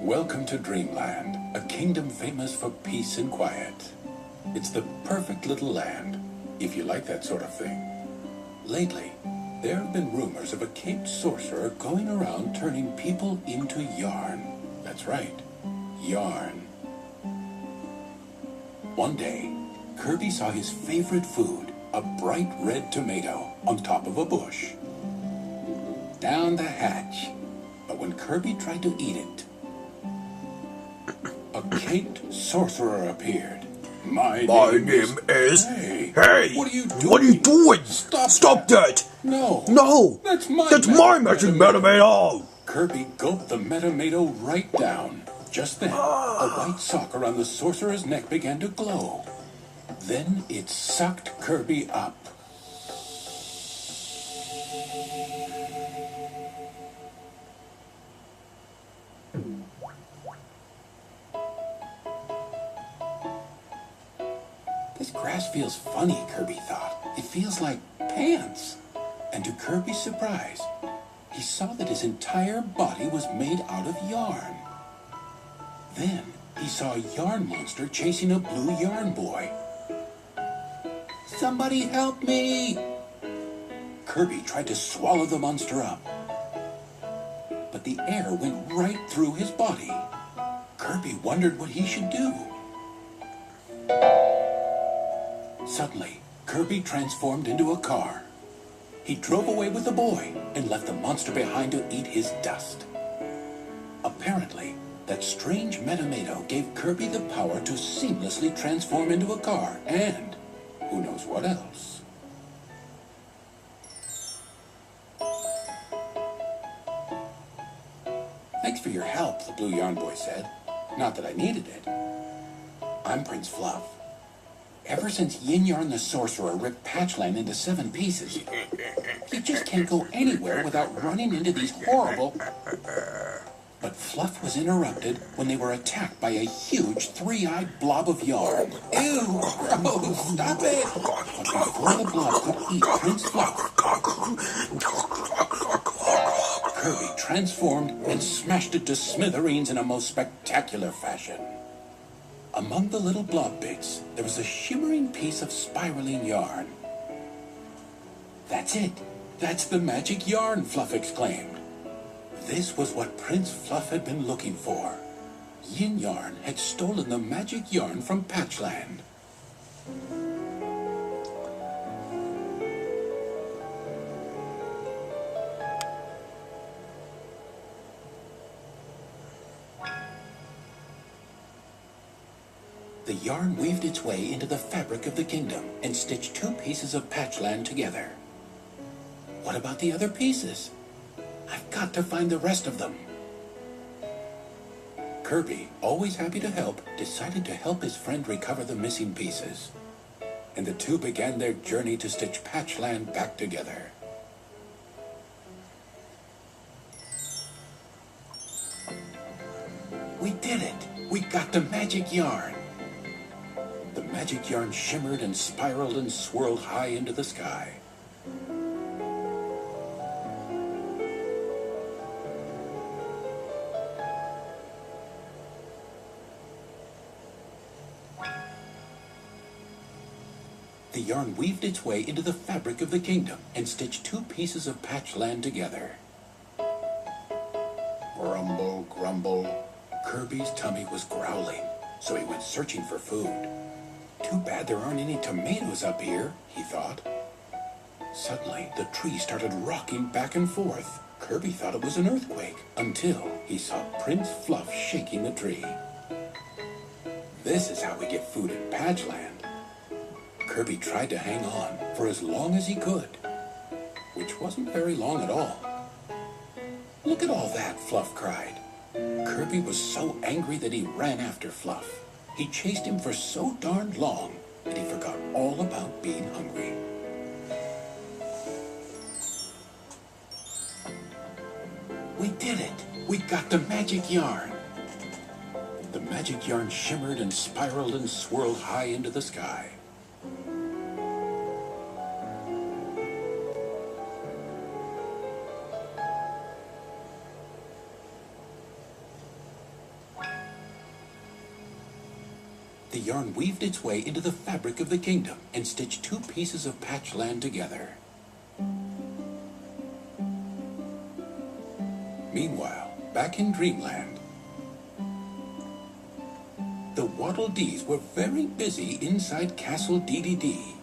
Welcome to Dreamland, a kingdom famous for peace and quiet. It's the perfect little land, if you like that sort of thing. Lately, there have been rumors of a caped sorcerer going around turning people into yarn. That's right, yarn. One day, Kirby saw his favorite food, a bright red tomato, on top of a bush. Down the hatch. But when Kirby tried to eat it, a caped sorcerer appeared. My name is... Hey, what are you doing? What are you doing? Stop that! No! That's my magic Metamato! Kirby gulped the Metamato right down. Just then, a white sock around the sorcerer's neck began to glow. Then it sucked Kirby up. This grass feels funny, Kirby thought. It feels like pants. And to Kirby's surprise, he saw that his entire body was made out of yarn. Then he saw a yarn monster chasing a blue yarn boy. Somebody help me! Kirby tried to swallow the monster up. But the air went right through his body. Kirby wondered what he should do. Suddenly, Kirby transformed into a car. He drove away with the boy and left the monster behind to eat his dust. Apparently, that strange Metamato gave Kirby the power to seamlessly transform into a car and who knows what else. Thanks for your help, the blue yarn boy said. Not that I needed it. I'm Prince Fluff. Ever since Yin Yarn the Sorcerer ripped Patchland into 7 pieces, he just can't go anywhere without running into these horrible... But Fluff was interrupted when they were attacked by a huge 3-eyed blob of yarn. Ew! Gross! Stop it! But before the blob could eat Prince Fluff, Kirby transformed and smashed it to smithereens in a most spectacular fashion. Among the little blob bits, there was a shimmering piece of spiraling yarn. That's it. That's the magic yarn, Fluff exclaimed. This was what Prince Fluff had been looking for. Yin Yarn had stolen the magic yarn from Patchland. The yarn weaved its way into the fabric of the kingdom and stitched 2 pieces of Patchland together. What about the other pieces? I've got to find the rest of them. Kirby, always happy to help, decided to help his friend recover the missing pieces. And the two began their journey to stitch Patchland back together. We did it! We got the magic yarn! The magic yarn shimmered and spiraled and swirled high into the sky. The yarn weaved its way into the fabric of the kingdom and stitched 2 pieces of Patchland together. Grumble, grumble. Kirby's tummy was growling, so he went searching for food. Too bad there aren't any tomatoes up here, he thought. Suddenly, the tree started rocking back and forth. Kirby thought it was an earthquake, until he saw Prince Fluff shaking the tree. This is how we get food in Patchland. Kirby tried to hang on for as long as he could, which wasn't very long at all. Look at all that, Fluff cried. Kirby was so angry that he ran after Fluff. He chased him for so darned long that he forgot all about being hungry. We did it! We got the magic yarn! The magic yarn shimmered and spiraled and swirled high into the sky. The yarn weaved its way into the fabric of the kingdom and stitched two pieces of patch land together. Meanwhile, back in Dreamland, the Waddle Dees were very busy inside Castle DDD.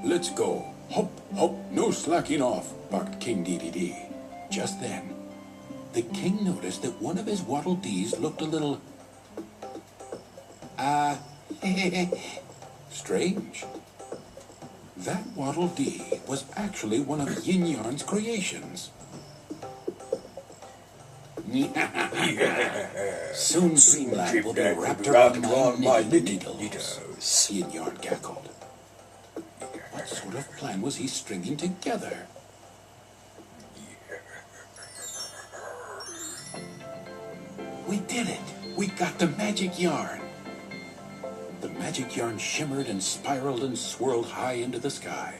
Let's go. Hop, hop, no slacking off, barked King DDD. Just then, the king noticed that one of his Waddle Dees looked a little... strange. That Waddle Dee was actually one of Yin Yarn's creations. Soon Dreamland will be wrapped around my needles, Yin Yarn cackled. What sort of plan was he stringing together? We did it! We got the magic yarn! The magic yarn shimmered and spiraled and swirled high into the sky.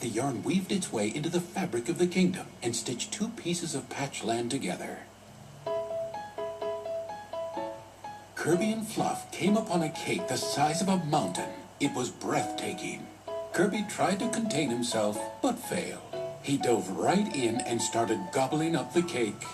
The yarn weaved its way into the fabric of the kingdom and stitched two pieces of patch land together. Kirby and Fluff came upon a cake the size of a mountain. It was breathtaking. Kirby tried to contain himself, but failed. He dove right in and started gobbling up the cake.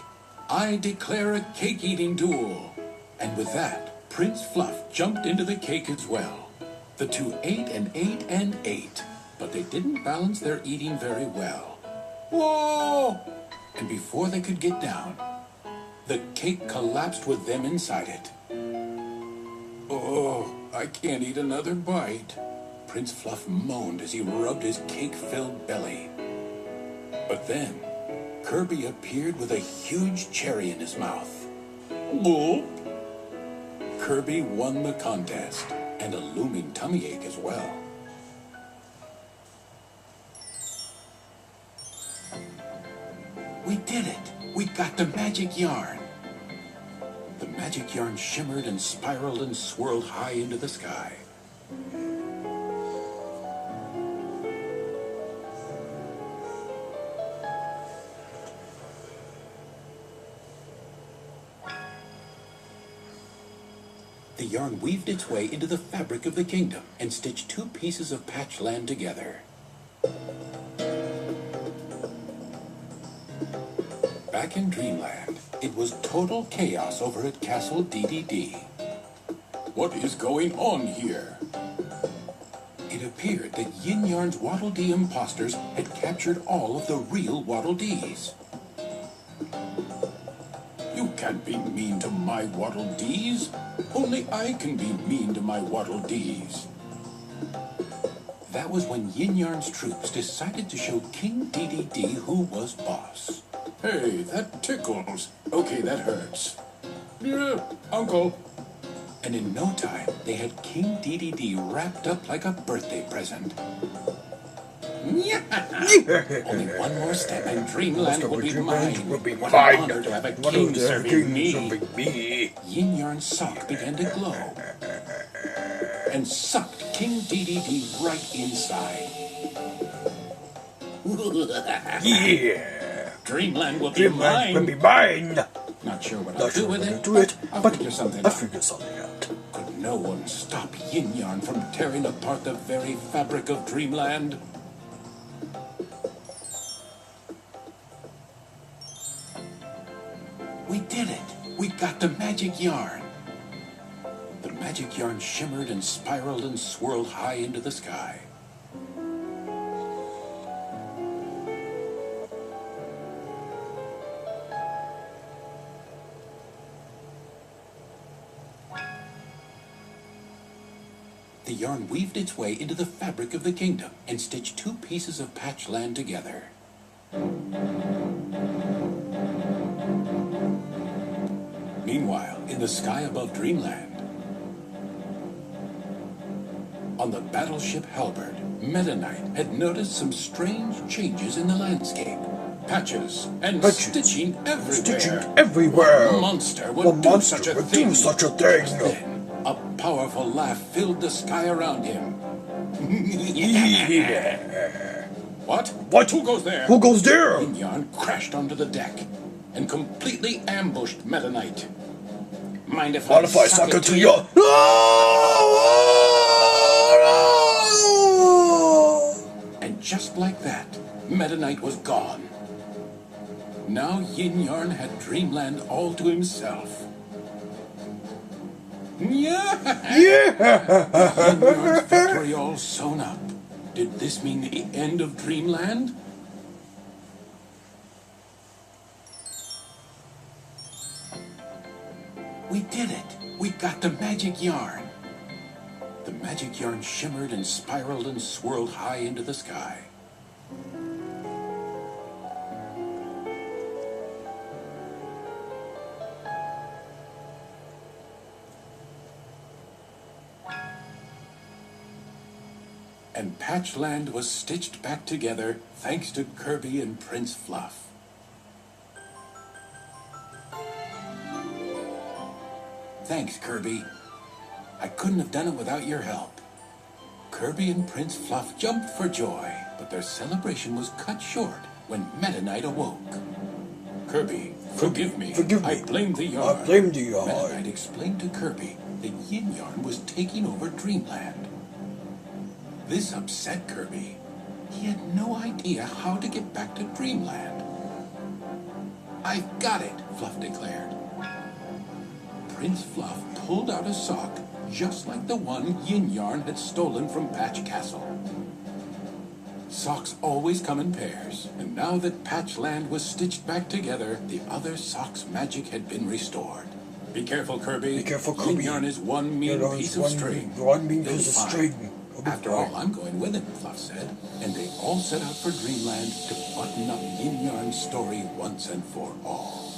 I declare a cake-eating duel. And with that, Prince Fluff jumped into the cake as well. The two ate and ate and ate, but they didn't balance their eating very well. Whoa! And before they could get down, the cake collapsed with them inside it. Oh, I can't eat another bite. Prince Fluff moaned as he rubbed his cake-filled belly. But then, Kirby appeared with a huge cherry in his mouth. Gulp! Kirby won the contest, and a looming tummy ache as well. We did it! We got the magic yarn! The magic yarn shimmered and spiraled and swirled high into the sky. The yarn weaved its way into the fabric of the kingdom and stitched two pieces of patch land together. Back in Dreamland, it was total chaos over at Castle DDD. What is going on here? It appeared that Yin Yarn's Waddle Dee imposters had captured all of the real Waddle Dees. You can't be mean to my Waddle Dees. Only I can be mean to my Waddle Dees. That was when Yin Yarn's troops decided to show King DDD who was boss. Hey, that tickles. Okay, that hurts. Yeah, Uncle. And in no time, they had King DDD wrapped up like a birthday present. Only one more step and Dreamland will be mine. What an honor to have a king serving me. Yin Yarn's sock began to glow and sucked King DDD right inside. Yeah! Dreamland will be mine. Not sure what I'll do with it, but I'll figure something out. Could no one stop Yin Yarn from tearing apart the very fabric of Dreamland? We did it! We got the magic yarn! The magic yarn shimmered and spiraled and swirled high into the sky. The yarn weaved its way into the fabric of the kingdom and stitched two pieces of patch land together. Meanwhile, in the sky above Dreamland, on the battleship Halberd, Meta Knight had noticed some strange changes in the landscape. Patches and stitching everywhere. What monster would do such a thing? Then, a powerful laugh filled the sky around him. What? What? Who goes there? Who goes there? Yin Yarn crashed onto the deck and completely ambushed Meta Knight. Mind if I suck it to you? And just like that, Meta Knight was gone. Now Yin Yarn had Dreamland all to himself. Yeah! Yin Yarn's victory all sewn up. Did this mean the end of Dreamland? We did it! We got the magic yarn! The magic yarn shimmered and spiraled and swirled high into the sky. And Patchland was stitched back together thanks to Kirby and Prince Fluff. Thanks, Kirby. I couldn't have done it without your help. Kirby and Prince Fluff jumped for joy, but their celebration was cut short when Meta Knight awoke. Kirby, forgive me. I blamed the yarn. Meta Knight explained to Kirby that Yin Yarn was taking over Dreamland. This upset Kirby. He had no idea how to get back to Dreamland. I've got it, Fluff declared. Prince Fluff pulled out a sock just like the one Yin Yarn had stolen from Patch Castle. Socks always come in pairs, and now that Patchland was stitched back together, the other sock's magic had been restored. Be careful, Kirby. Be careful, Kirby. Yin Yarn is one mean piece of string. One mean piece of string. After all, I'm going with him, Fluff said, and they all set out for Dreamland to button up Yin Yarn's story once and for all.